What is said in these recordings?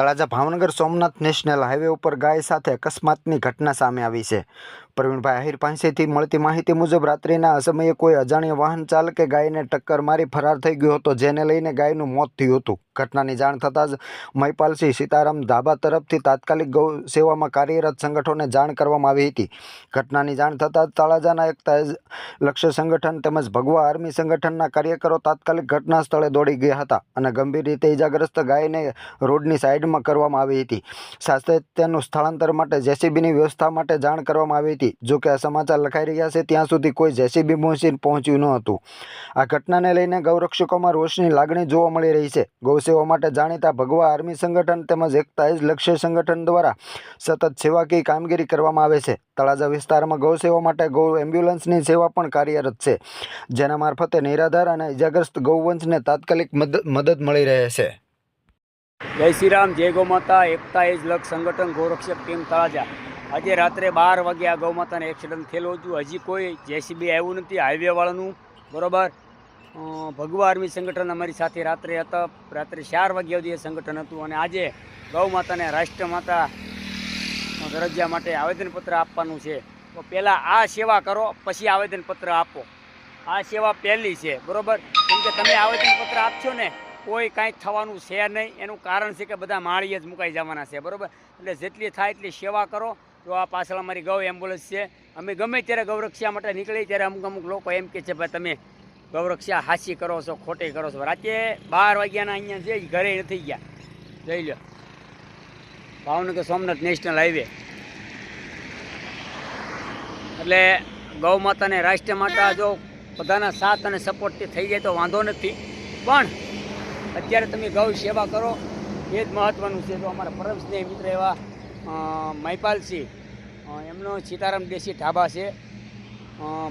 Talaja Bhavnagar Somnath national highway ઉપર ગાય સાથે અકસ્માતની ઘટના સામે આવી છે। પ્રવીણભાઈ આહિર પાસેથી મળતી માહિતી મુજબ રાત્રિના અસમયે કોઈ અજાણ્યા વાહન ચાલકે ગાયને ટક્કર મારી ફરાર થઈ ગયો હતો, જેને લઈને ગાયનું મોત થયું હતું। ઘટનાની જાણ થતાં જ મહિપાલસિંહ સીતારામ ધાબા તરફથી તાત્કાલિક ગૌ સેવામાં કાર્યરત સંગઠનોને જાણ કરવામાં આવી હતી। ઘટનાની જાણ થતાં તળાજાના એકતા લક્ષ્ય સંગઠન તેમજ ભગવા આર્મી સંગઠનના કાર્યકરો તાત્કાલિક ઘટના સ્થળે દોડી ગયા હતા અને ગંભીર રીતે ઇજાગ્રસ્ત ગાયને રોડની સાઈડમાં કરવામાં આવી હતી। સાથે તેનું સ્થળાંતર માટે જેસીબીની વ્યવસ્થા માટે જાણ કરવામાં આવી હતી। જો કે આ સમાચાર લખાઈ રહ્યા છે ત્યાં સુધી કોઈ જેસીબી મશીન પહોંચ્યું ન હતું। આ ઘટનાને લઈને ગૌરક્ષકોમાં રોષની લાગણી જોવા મળી રહી છે। ગૌસેવા માટે જાણીતા ભગવા આર્મી સંગઠન તેમજ એકતા લક્ષ્ય સંગઠન દ્વારા સતત સેવાકીય કામગીરી કરવામાં આવે છે। તળાજા વિસ્તારમાં ગૌસેવા માટે ગૌ એમ્બ્યુલન્સની સેવા પણ કાર્યરત છે, જેના મારફતે નિરાધાર અને ઇજાગ્રસ્ત ગૌવંશને તાત્કાલિક મદદ મળી રહે છે। જય શ્રી રામ, જય ગૌ માતા। એકતા લક્ષ સંગઠન ગૌરક્ષક ટીમ તળાજા। આજે રાત્રે 12 વાગે આ ગૌ માતાને એક્સિડન્ટ થયેલું હતું। હજી કોઈ જેસીબી આવ્યું નથી હાઈવેવાળાનું, બરાબર। ભગવા આર્મી સંગઠન અમારી સાથે રાત્રે હતા। રાત્રે 4 વાગ્યા સુધી એ સંગઠન હતું અને આજે ગૌ માતાને રાષ્ટ્રમાતા દરજ્જા માટે આવેદનપત્ર આપવાનું છે। તો પહેલાં આ સેવા કરો, પછી આવેદનપત્ર આપો। આ સેવા પહેલી છે, બરાબર। કેમ કે તમે આવેદનપત્ર આપશો ને કોઈ કાંઈ થવાનું છે નહીં। એનું કારણ છે કે બધા માળીએ જ મુકાઈ જવાના છે, બરાબર। એટલે જેટલી થાય એટલી સેવા કરો। તો આ પાછળ અમારી ગૌ એમ્બ્યુલન્સ છે। અમે ગમે ત્યારે ગૌરક્ષા માટે નીકળી ત્યારે અમુક લોકો એમ કહે છે ભાઈ તમે ગૌરક્ષા હાચી કરો છો, ખોટી કરો છો। રાતે 12 વાગ્યાના અહીંયા છે, ઘરે નથી ગયા। જઈ લો, ભાવનગર સોમનાથ નેશનલ હાઈવે। એટલે ગૌ માતાને રાષ્ટ્ર માતા જો બધાના સાથ અને સપોર્ટથી થઈ જાય તો વાંધો નથી, પણ અત્યારે તમે ગૌ સેવા કરો એ જ મહત્ત્વનું છે। તો અમારા પરમ સ્નેહ મિત્ર એવા મહિપાલસિંહ, એમનો સીતારામ દેશી ઢાબા છે,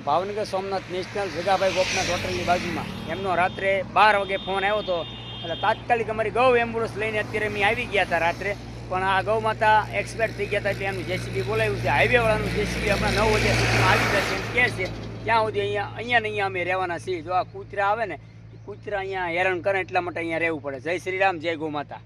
ભાવનગર સોમનાથ નેશનલ જગાભાઈ ગોપનાથ હોટલની બાજુમાં। એમનો રાત્રે 12 વાગે ફોન આવ્યો હતો, એટલે તાત્કાલિક અમારી ગૌ એમ્બ્યુલન્સ લઈને અત્યારે અમે આવી ગયા હતા રાત્રે। પણ આ ગૌ માતા એક્સપાયર થઈ ગયા હતા એટલે એનું જેસીબી બોલાવ્યું છે। હાઈવેવાળાનું જેસીબી હમણાં 9 વાગ્યા સુધીમાં આવી જશે એમ કહે છે। ત્યાં સુધી અહીંયા અમે રહેવાના છીએ। જો આ કૂતરા આવે ને, કૂતરા અહીંયા હેરાન કરે એટલા માટે અહીંયા રહેવું પડે। જય શ્રી રામ, જય ગૌ માતા।